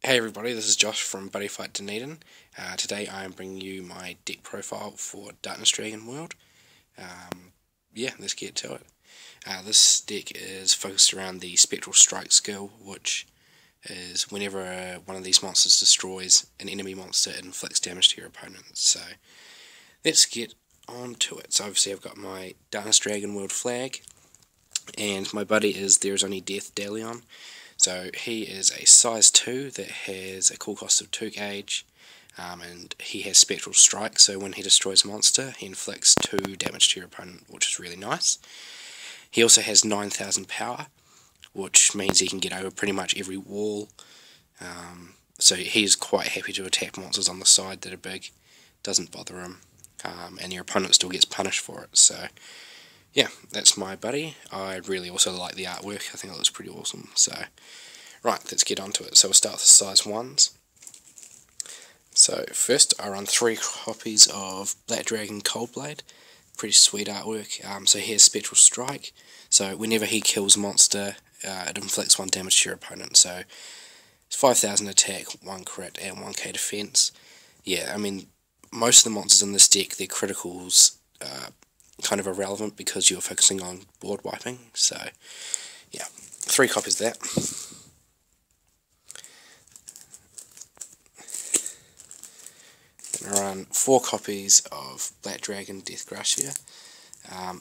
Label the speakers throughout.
Speaker 1: Hey everybody, this is Josh from Buddyfight Dunedin. Today I am bringing you my deck profile for Darkness Dragon World. Yeah, let's get to it. This deck is focused around the Spectral Strike skill, which is whenever one of these monsters destroys an enemy monster, it inflicts damage to your opponent. So let's get on to it. So obviously I've got my Darkness Dragon World flag, and my buddy is There Is Only Death Dalion. So he is a size 2 that has a cool cost of 2 gauge, and he has Spectral Strike, so when he destroys a monster, he inflicts 2 damage to your opponent, which is really nice. He also has 9,000 power, which means he can get over pretty much every wall, so he's quite happy to attack monsters on the side that are big, doesn't bother him, and your opponent still gets punished for it. So yeah, that's my buddy. I really also like the artwork. I think it looks pretty awesome. So, right, let's get on to it. So we'll start with the size 1s. So first I run 3 copies of Black Dragon Coldblade. Pretty sweet artwork. So here's Spectral Strike. So whenever he kills a monster, it inflicts 1 damage to your opponent. So it's 5,000 attack, 1 crit, and 1k defense. Yeah, I mean, most of the monsters in this deck, their criticals kind of irrelevant because you're focusing on board wiping. So yeah, 3 copies of that. Then I run 4 copies of Black Dragon Deathgrasher.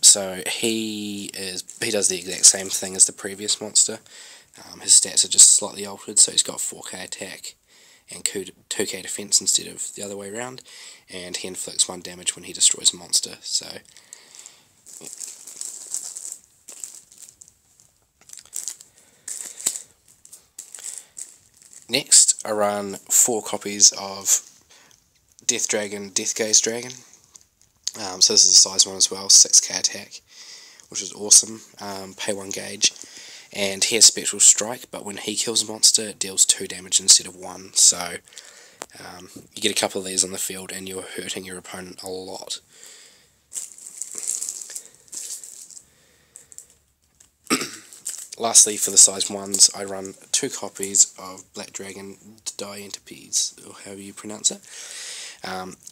Speaker 1: So he does the exact same thing as the previous monster. His stats are just slightly altered, so he's got 4k attack and 2k defense instead of the other way around, and he inflicts 1 damage when he destroys a monster. So next, I run 4 copies of Death Dragon, Deathgaze Dragon. So this is a size 1 as well, 6k attack, which is awesome. Pay 1 gauge, and he has Spectral Strike, but when he kills a monster, it deals 2 damage instead of 1. So you get a couple of these on the field, and you're hurting your opponent a lot. Lastly, for the size 1s, I run 2 copies of Black Dragon Dianthropes, or however you pronounce it.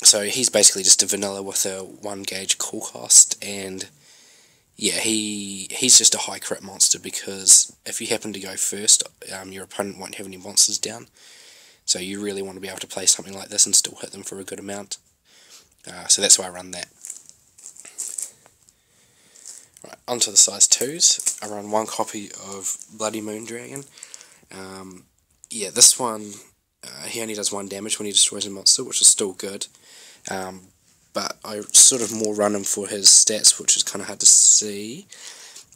Speaker 1: So he's basically just a vanilla with a 1 gauge cool cost, and yeah, he's just a high crit monster because if you happen to go first, your opponent won't have any monsters down. So you really want to be able to play something like this and still hit them for a good amount. So that's why I run that. Right, onto the size 2s. I run 1 copy of Bloody Moon Dragon. Yeah, this one, he only does 1 damage when he destroys a monster, which is still good. But I sort of more run him for his stats, which is kind of hard to see.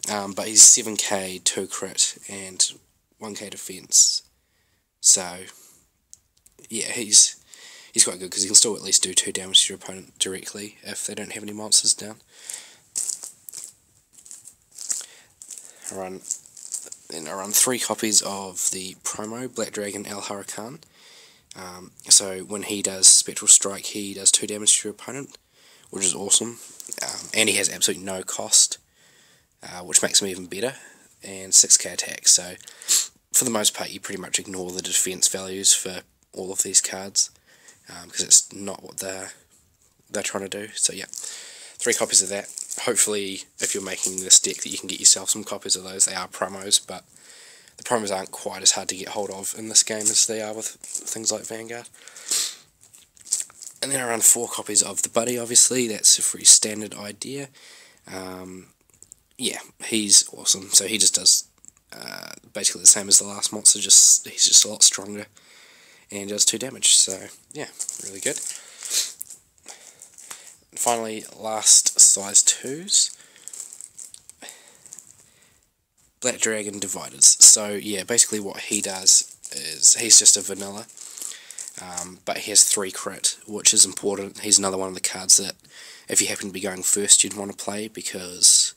Speaker 1: But he's 7k, 2 crit, and 1k defense. So yeah, he's quite good because he can still at least do 2 damage to your opponent directly if they don't have any monsters down. I run 3 copies of the promo Black Dragon El Huracan. So when he does Spectral Strike, he does 2 damage to your opponent, which is awesome. And he has absolutely no cost, which makes him even better, and 6k attack. So for the most part, you pretty much ignore the defense values for all of these cards, because it's not what they're trying to do. So yeah, 3 copies of that. Hopefully, if you're making this deck, that you can get yourself some copies of those. They are promos, but the promos aren't quite as hard to get hold of in this game as they are with things like Vanguard. And then I run 4 copies of the Buddy, obviously. That's a pretty standard idea. Yeah, he's awesome. So he just does basically the same as the last monster, he's just a lot stronger and does 2 damage. So yeah, really good. Finally, last size 2s, Black Dragon Dividers. So yeah, basically what he does is he's just a vanilla, but he has 3 crit, which is important. He's another one of the cards that if you happen to be going first, you'd want to play because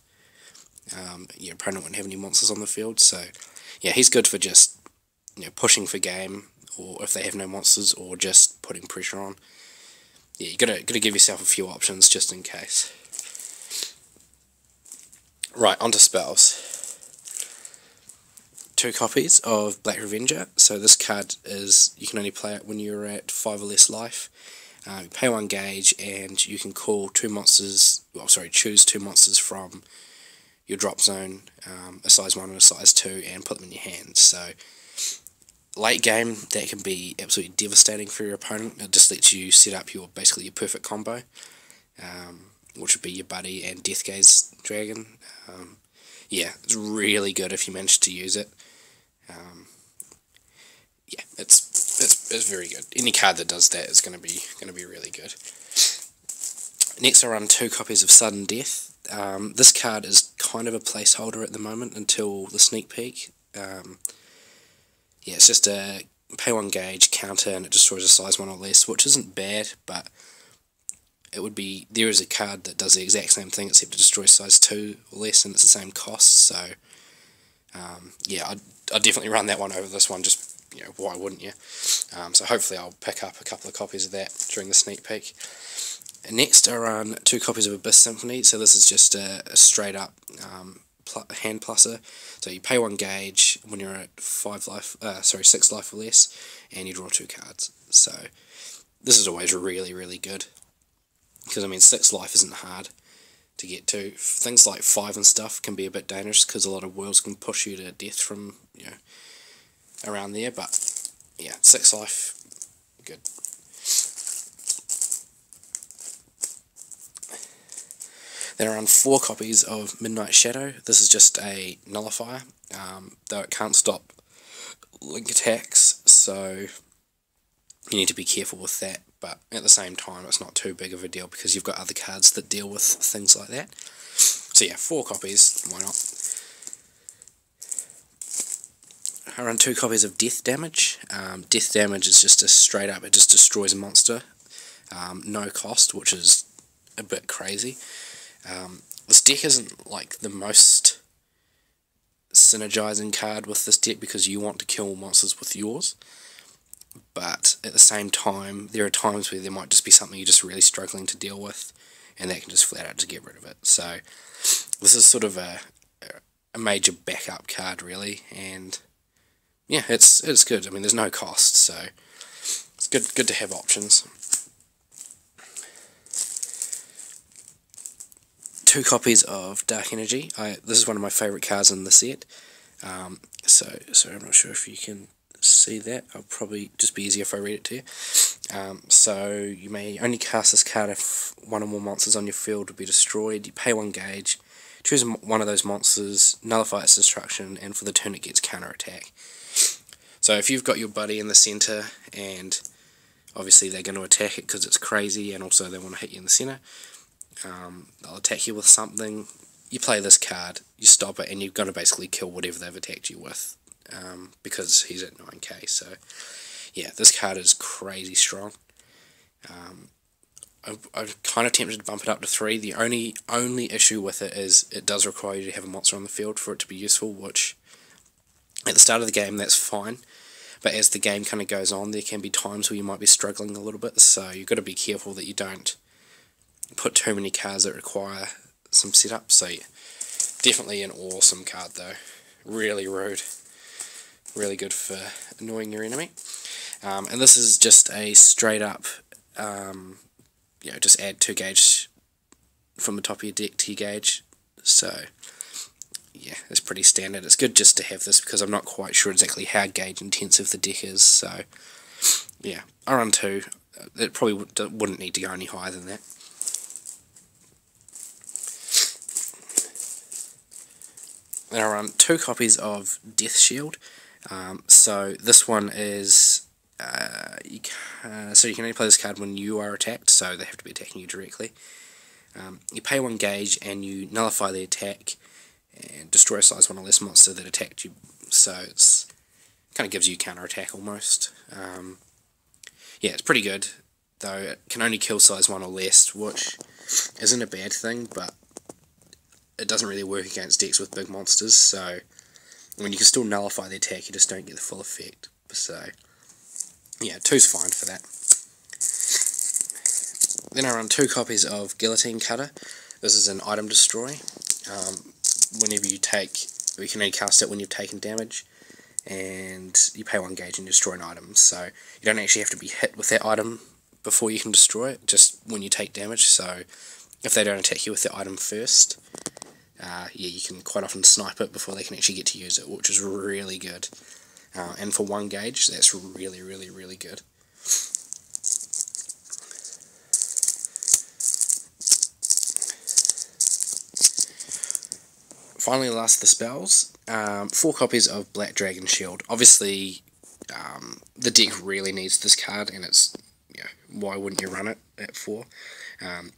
Speaker 1: your opponent won't have any monsters on the field. So yeah, he's good for just pushing for game, or if they have no monsters, or just putting pressure on. Yeah, you gotta give yourself a few options just in case. Right, onto spells. 2 copies of Black Revenger. So this card is, you can only play it when you're at 5 or less life. You pay 1 gauge and you can call 2 monsters, choose 2 monsters from your drop zone, a size 1 and a size 2, and put them in your hands. So late game, that can be absolutely devastating for your opponent. It just lets you set up basically your perfect combo, which would be your Buddy and Deathgaze Dragon. Yeah, it's really good if you manage to use it. Yeah, it's very good. Any card that does that is going to be really good. Next, I run 2 copies of Sudden Death. This card is kind of a placeholder at the moment until the sneak peek. Yeah, it's just a pay 1 gauge counter and it destroys a size 1 or less, which isn't bad, but it would be, there is a card that does the exact same thing except it destroys size 2 or less and it's the same cost, so yeah, I'd definitely run that one over this one, just, why wouldn't you? So hopefully I'll pick up a couple of copies of that during the sneak peek. And next I run 2 copies of Abyss Symphony, so this is just a straight up hand plusser. So you pay 1 gauge when you're at 6 life or less, and you draw 2 cards. So this is always really good, because I mean 6 life isn't hard to get to. Things like 5 and stuff can be a bit dangerous because a lot of worlds can push you to death from around there, but yeah, 6 life, good. Then I run 4 copies of Midnight Shadow. This is just a nullifier, though it can't stop link attacks, so you need to be careful with that, but at the same time it's not too big of a deal because you've got other cards that deal with things like that. So yeah, 4 copies, why not? I run 2 copies of Death Damage. Death Damage is just a straight up, it just destroys a monster, no cost, which is a bit crazy. This deck isn't like the most synergizing card with this deck because you want to kill monsters with yours, but at the same time there are times where there might just be something you're just really struggling to deal with and that can just flat out just get rid of it. So this is sort of a major backup card really, and yeah, it's good. I mean, there's no cost, so it's good to have options. 2 copies of Dark Energy. This is one of my favourite cards in the set. So I'm not sure if you can see that. I'll probably just be easier if I read it to you. So you may only cast this card if 1 or more monsters on your field will be destroyed. You pay 1 gauge, choose one of those monsters, nullify its destruction, and for the turn it gets counter attack. So if you've got your buddy in the centre and obviously they're going to attack it because it's crazy and also they want to hit you in the centre, they'll attack you with something, you play this card, you stop it, and you're going to basically kill whatever they've attacked you with, because he's at 9k, so yeah, this card is crazy strong. I'm kind of tempted to bump it up to 3. The only issue with it is it does require you to have a monster on the field for it to be useful, which at the start of the game that's fine, but as the game kind of goes on there can be times where you might be struggling a little bit, so you've got to be careful that you don't put too many cards that require some setup. So yeah, definitely an awesome card though, really rude, really good for annoying your enemy. And this is just a straight up, just add 2 gauge from the top of your deck to your gauge, so yeah, it's pretty standard. It's good just to have this because I'm not quite sure exactly how gauge intensive the deck is, so yeah, I run 2. It probably wouldn't need to go any higher than that. Then I run 2 copies of Death Shield. So this one is, you can only play this card when you are attacked, so they have to be attacking you directly. You pay 1 gauge and you nullify the attack and destroy a size 1 or less monster that attacked you, so it's kind of gives you counter attack almost. Yeah, it's pretty good, though it can only kill size 1 or less, which isn't a bad thing, but it doesn't really work against decks with big monsters, so when you can still nullify the attack, you just don't get the full effect. So yeah, 2's fine for that. Then I run 2 copies of Guillotine Cutter. This is an item destroy. Whenever you take, you can only cast it when you've taken damage. and you pay 1 gauge and destroy an item. So you don't actually have to be hit with that item before you can destroy it, just when you take damage. So if they don't attack you with the item first, yeah, you can quite often snipe it before they can actually get to use it, which is really good. And for 1 gauge, that's really, really, really good. Finally, last of the spells, 4 copies of Black Dragon Shield. Obviously, the deck really needs this card, and it's, why wouldn't you run it at 4?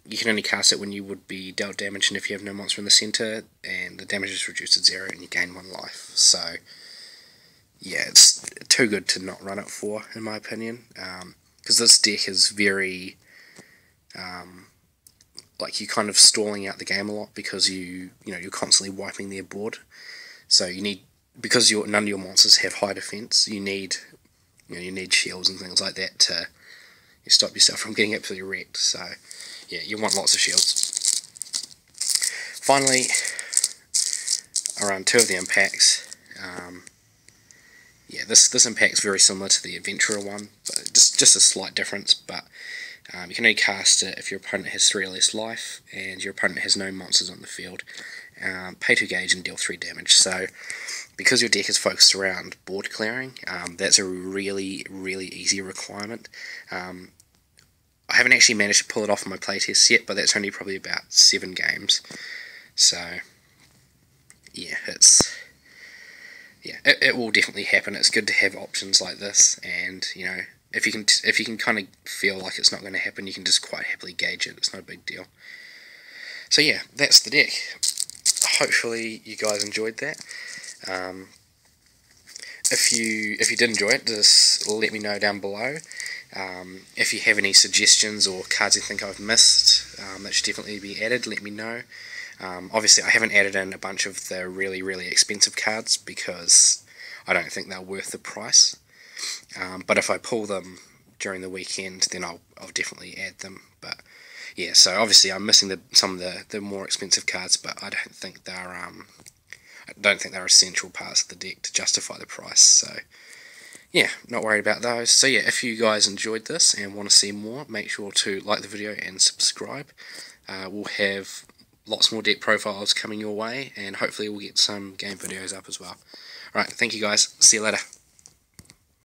Speaker 1: You can only cast it when you would be dealt damage, and if you have no monster in the centre, and the damage is reduced to 0, and you gain 1 life. So, yeah, it's too good to not run it 4, in my opinion, because this deck is very, like, you're kind of stalling out the game a lot, because you're constantly wiping their board. So you need, because none of your monsters have high defense, you need shields and things like that to stop yourself from getting absolutely wrecked. So yeah, you want lots of shields. Finally, around 2 of the impacts. Yeah, this impact's very similar to the Adventurer one, but just a slight difference. But you can only cast it if your opponent has 3 or less life, and your opponent has no monsters on the field. Pay 2 gauge and deal 3 damage. So, because your deck is focused around board clearing, that's a really, really easy requirement. I haven't actually managed to pull it off in my playtests yet, but that's only probably about 7 games. So, yeah, it will definitely happen. It's good to have options like this, and if you can kind of feel like it's not going to happen, you can just quite happily gauge it. It's not a big deal. So yeah, that's the deck. Hopefully you guys enjoyed that. If you did enjoy it, just let me know down below. If you have any suggestions or cards you think I've missed that should definitely be added, let me know. Obviously I haven't added in a bunch of the really, really expensive cards because I don't think they're worth the price. But if I pull them during the weekend, then I'll definitely add them. But yeah, so obviously I'm missing some of the more expensive cards, but I don't think they're essential parts of the deck to justify the price. So yeah, not worried about those. So yeah, if you guys enjoyed this and want to see more, make sure to like the video and subscribe. We'll have lots more deck profiles coming your way, and hopefully we'll get some game videos up as well. Alright, thank you guys. See you later.